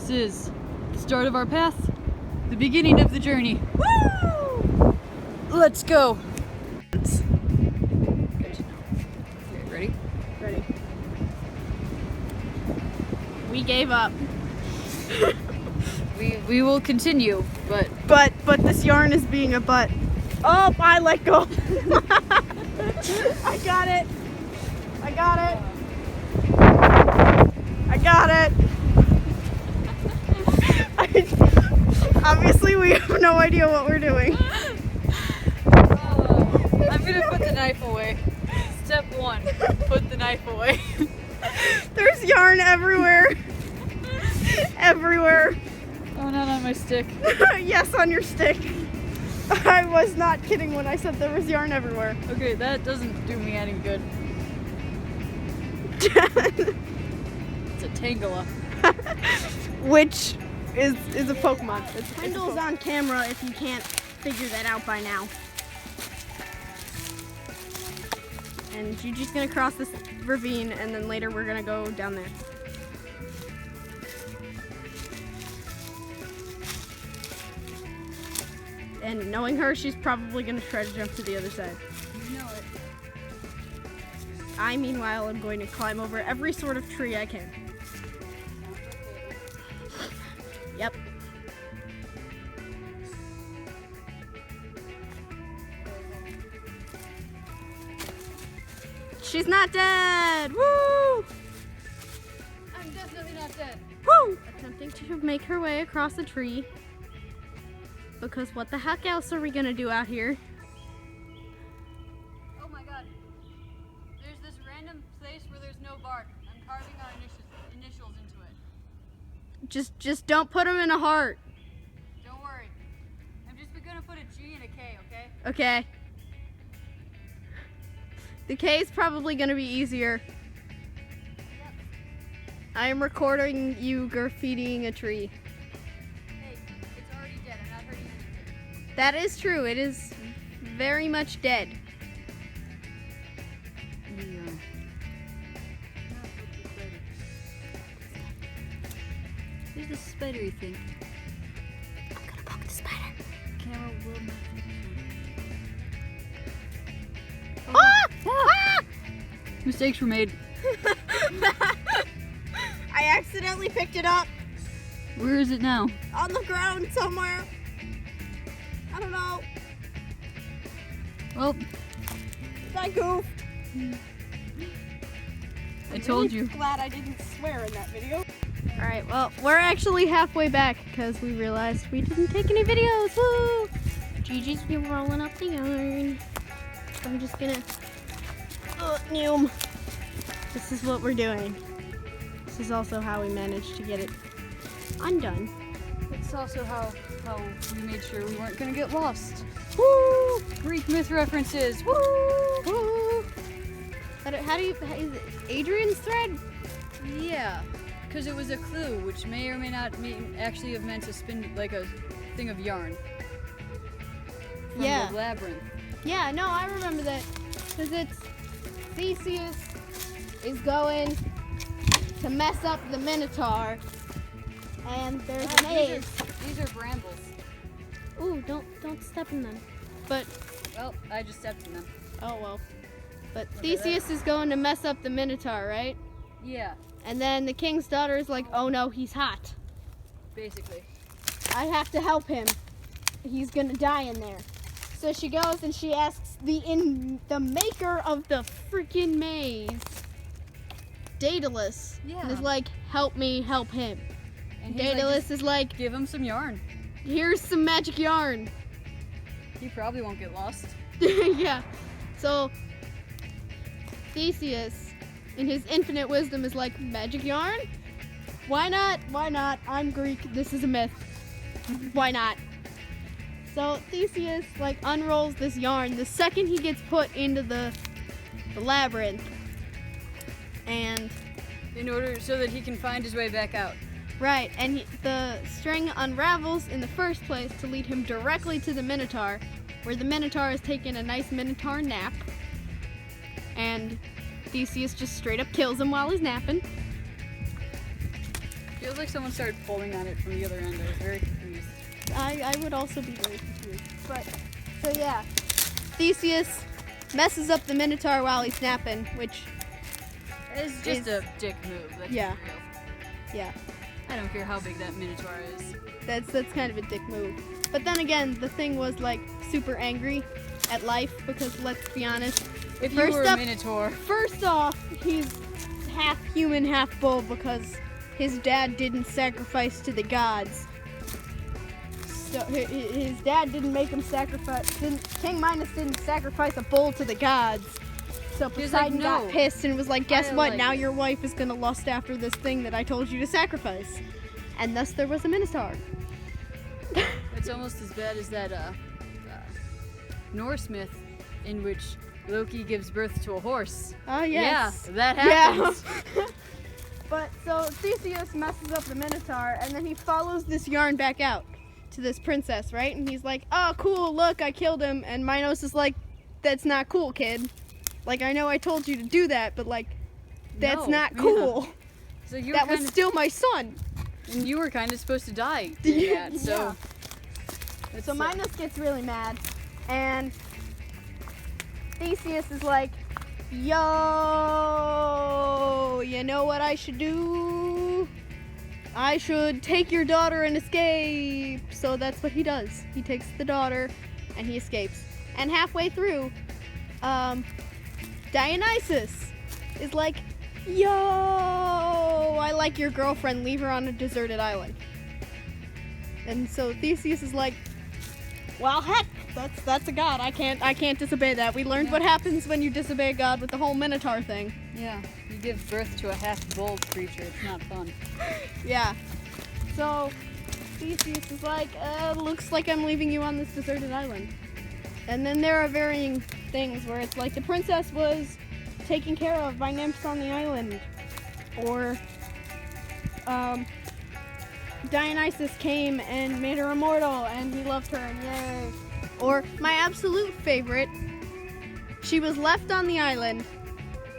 This is the start of our path, the beginning of the journey. Woo! Let's go. Good to know. Okay, ready? Ready. We gave up. We will continue, but this yarn is being a butt. Oh, I let go. I got it. I got it. I got it. Obviously, we have no idea what we're doing. I'm gonna put the knife away. Step 1, put the knife away. There's yarn everywhere. Everywhere. Oh, not on my stick. Yes, on your stick. I was not kidding when I said there was yarn everywhere. Okay, that doesn't do me any good. It's a Tangela. Which is a Pokemon. Kendall's on camera if you can't figure that out by now. And Gigi's gonna cross this ravine and then later we're gonna go down there. And knowing her, she's probably gonna try to jump to the other side. You know it. I, meanwhile, am going to climb over every sort of tree I can. Yep. She's not dead! Woo! I'm definitely not dead. Woo! Attempting to make her way across the tree. Because what the heck else are we gonna do out here? Oh my god. There's this random place where there's no bark. I'm carving our initials into it. Just don't put them in a heart. Don't worry. I'm just gonna put a G and a K, okay? Okay. The K is probably gonna be easier. Yep. I am recording you graffitiing a tree. Hey, it's already dead. I'm not hurting anything. That is true. It is very much dead. Yeah. Here's the spidery thing. I'm gonna poke the spider. Camera will not. Ah! Ah! Mistakes were made. I accidentally picked it up Where is it now? on the ground somewhere. I don't know. Well, I goofed. I told you. Glad I didn't swear in that video. All right, well, we're actually halfway back because we realized we didn't take any videos. Woo! Gigi's been rolling up the yarn. I'm just gonna, Noom. This is what we're doing. This is also how we managed to get it undone. It's also how we made sure we weren't gonna get lost. Woo! Greek myth references. Woo! Woo! How do you, is it Adrian's thread? Yeah, because it was a clue, which may or may not mean actually have meant to spin like a thing of yarn. From Yeah. the labyrinth. Yeah, no, I remember that. Because it's Theseus is going to mess up the Minotaur. And there's an maze. These are brambles. Ooh, don't step in them. But, Well, I just stepped in them. oh well. But Okay, Theseus is going to mess up the Minotaur, right? Yeah, And then the king's daughter is like, oh no, he's hot. basically. I have to help him. He's gonna die in there. So she goes and she asks the maker of the freaking maze, Daedalus, Yeah. and is like, help me, help him. And he's like, Daedalus "Just is like, give him some yarn. here's some magic yarn. He probably won't get lost. Yeah. So Theseus, in his infinite wisdom, is like, magic yarn? Why not? Why not? I'm Greek. This is a myth. Why not? So Theseus like unrolls this yarn the second he gets put into the labyrinth, and In order so that he can find his way back out. right, and the string unravels in the first place to lead him directly to the Minotaur, where the Minotaur is taking a nice Minotaur nap, and Theseus just straight up kills him while he's napping. feels like someone started pulling on it from the other end. I was very confused. I would also be very confused. But, so yeah. Theseus messes up the Minotaur while he's napping, which It's just a dick move. Let's be Yeah. real. yeah, I don't care how big that Minotaur is. that's kind of a dick move. But then again, the thing was like super angry at life because let's be honest, If you First were up- a Minotaur, first off, he's half human, half bull because his dad didn't sacrifice to the gods. So his dad didn't make him sacrifice. King Minos didn't sacrifice a bull to the gods. So He was like, Poseidon got "No, pissed and was like, "Guess I what? like Now it." your wife is gonna lust after this thing that I told you to sacrifice." And thus there was a Minotaur. it's almost as bad as that Norse myth in which Loki gives birth to a horse. Oh yes. Yeah, that Yeah. happens. But so Theseus messes up the Minotaur, and then he follows this yarn back out to this princess, right? And he's like, "Oh, cool! Look, I killed him." And Minos is like, "That's not cool, kid. Like, I know I told you to do that, but like, that's No, not yeah. cool. So you That were was still my son." and you were kind of supposed to die doing Yeah. that. So, it's, So Minos gets really mad, and Theseus is like, "Yo, you know what I should do? I should take your daughter and escape." So that's what he does. He takes the daughter and he escapes. And halfway through, Dionysus is like, "Yo, I like your girlfriend. Leave her on a deserted island." And so Theseus is like, "Well, heck, that's a god. I can't disobey that. We learned Yeah. what happens when you disobey God with the whole Minotaur thing." yeah, you give birth to a half-bull creature. It's not fun. Yeah. So Theseus is like, "Looks like I'm leaving you on this deserted island." And then there are varying things where it's like the princess was taken care of by nymphs on the island, or Dionysus came and made her immortal and he loved her and yay. Or my absolute favorite, she was left on the island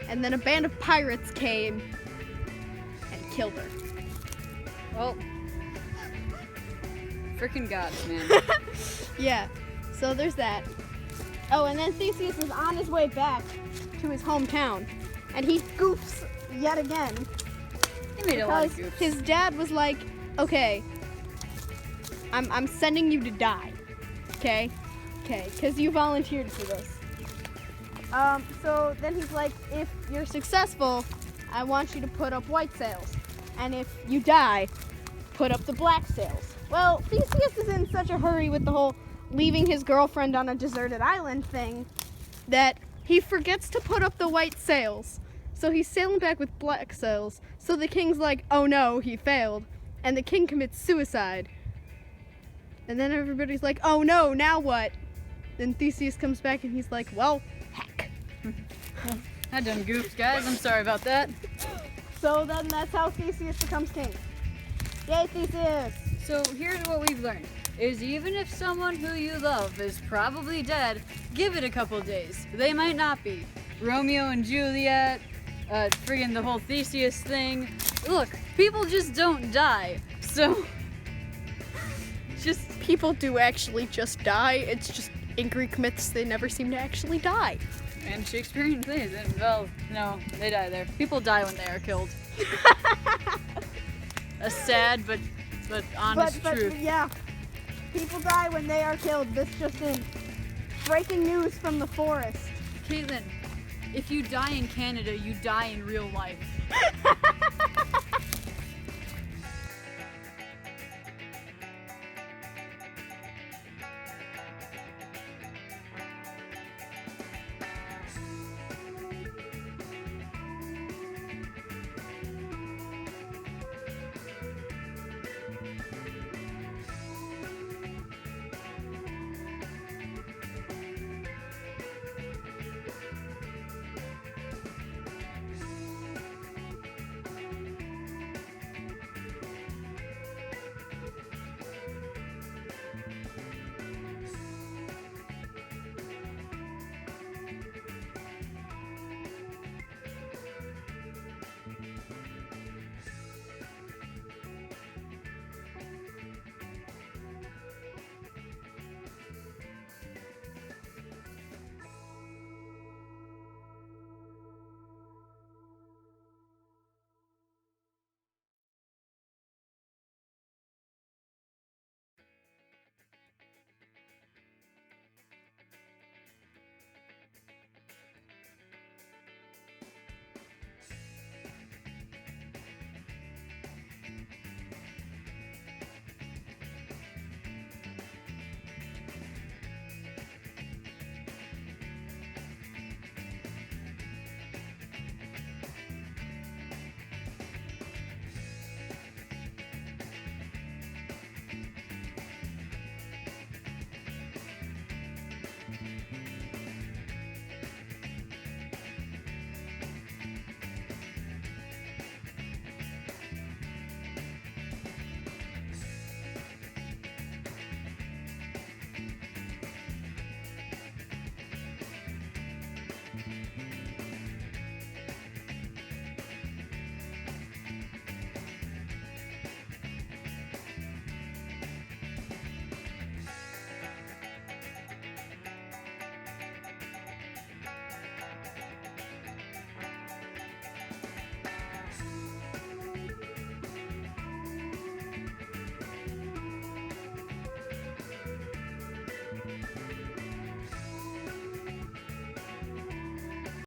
and then a band of pirates came and killed her. Well, freaking gods, man. Yeah, so there's that. Oh, and then Theseus is on his way back to his hometown and he goofs yet again. He made a lot of Because goofs. his dad was like, "Okay, I'm sending you to die, okay, because you volunteered for this." So then he's like, "If you're successful, I want you to put up white sails, and if you die, put up the black sails." Well, Theseus is in such a hurry with the whole leaving his girlfriend on a deserted island thing that he forgets to put up the white sails. So he's sailing back with black sails. So the king's like, "Oh no, he failed." And the king commits suicide. And then everybody's like, "Oh no, now what?" Then Theseus comes back and he's like, "Well, heck." I done goofed, guys. I'm sorry about that. So then that's how Theseus becomes king. Yay, Theseus! So here's what we've learned. Is even if someone who you love is probably dead, give it a couple days. They might not be. Romeo and Juliet, friggin' the whole Theseus thing. Look, people just don't die. So, just, People do actually just die. It's just in Greek myths they never seem to actually die. and Shakespearean plays, and well, no, they die there. People die when they are killed. A sad but honest truth. Yeah, people die when they are killed. This just in. Breaking news from the forest. Caitlin, if you die in Canada, you die in real life.